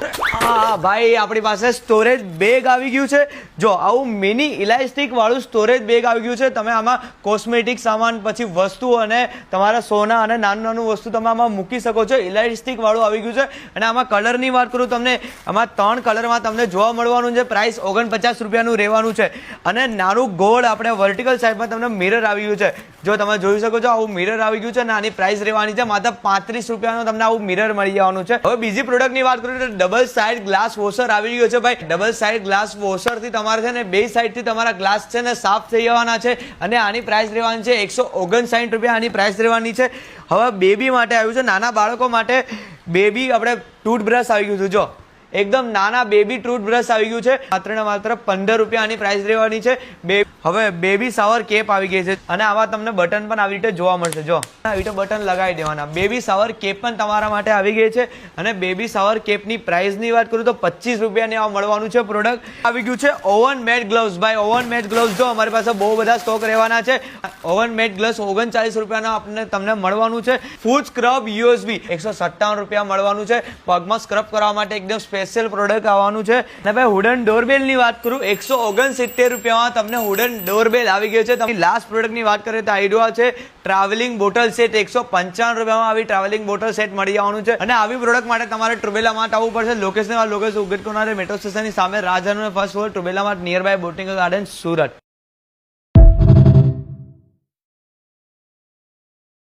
હા ભાઈ, આપણી પાસે સ્ટોરેજ બેગ આવી ગયું છે. જો આવું મિની ઇલાસ્ટિક વાળું સ્ટોરેજ બેગ આવી ગયું છે. તમે આમાં કોસ્મેટિક સામાન, પછી વસ્તુ અને તમારા સોના અને નાનું નાનું વસ્તુ તમે આમાં મૂકી શકો છો. ઇલાસ્ટિક વાળું આવી ગયું છે. અને આમાં કલરની વાત કરું તમને, આમાં 3 કલરમાં તમને જોવા મળવાનું છે. પ્રાઇસ 49 રૂપિયાનું રહેવાનું છે. અને નાનું ગોળ આપણે વર્ટિકલ સાઈડમાં તમને મિરર આવી ગયું છે. જો તમે જોઈ શકો છો, આવું મિરર આવી ગયું છે. અને આની પ્રાઇસ રહેવાની છે માત્ર 35 રૂપિયાનું તમને આવું મિરર મળી જવાનું છે. હવે બીજી પ્રોડક્ટની વાત કરું તો ડબલ સાઇડ ગ્લાસ વોશર આવી ગયો છે ભાઈ. ડબલ સાઇડ ગ્લાસ વોશર થી તમારે છે ને 2 સાઇડ થી તમારા ગ્લાસ છે ને સાફ થઈ જવાના છે. અને આની પ્રાઇસ રહેવાની છે 159 રૂપિયા. આની પ્રાઇસ રહેવાની છે. હવે બેબી માટે આવ્યું છે, નાના બાળકો માટે બેબી આપણે ટૂથબ્રશ આવી ગયું છે. જો એકદમ નાના બેબી ટૂથબ્રશ આવી ગયું છે, માત્ર ને માત્ર 15 રૂપિયા આની પ્રાઇસ રહેવાની છે. હવે બેબી શાવર કેપ આવી ગઈ છે. અને આવા તમને બટન પણ આવી રીતે જોવા મળશે. જો આવી રીતે બટન લગાવી દેવાના. બેબી શાવર કેપ પણ તમારા માટે આવી ગઈ છે. અને બેબી શાવર કેપની પ્રાઇસની વાત કરું તો 25 રૂપિયાની આ મળવાનું છે. પ્રોડક્ટ આવી ગયું છે ઓવન મેડ ગ્લવ્સ. ભાઈ ઓવન મેડ ગ્લવ્સ જો અમારી પાસે બહુ બધા સ્ટોક રહેવાના છે. ઓવન મેડ ગ્લવ્સ 39 રૂપિયાના તમને મળવાનું છે. ફૂડ સ્ક્રબ યુએસબી 157 રૂપિયા મળવાનું છે. પગમાં સ્ક્રબ કરવા માટે એકદમ સ્પેશિયલ પ્રોડક્ટ આવવાનું છે. અને ભાઈ વુડન ડોરબેલ ની વાત કરું, 169 રૂપિયામાં તમને વુડન ડોરબેલ આવી ગયો છે. તમે લાસ્ટ પ્રોડક્ટ ની વાત કરીએ તો આઈડિયા છે ટ્રાવેલિંગ બોટલ સેટ. 155 રૂપિયામાં આવી ટ્રાવેલિંગ બોટલ સેટ મળી જવાનું છે. અને આવી પ્રોડક્ટ માટે તમારે ટ્રુબેલા માર્ટ આવવું પડશે. લોકેશન ઉગટકોના મેટ્રો સ્ટેશનની સામે, રાજાનું first floor, Trubella mart near by boating garden, Surat.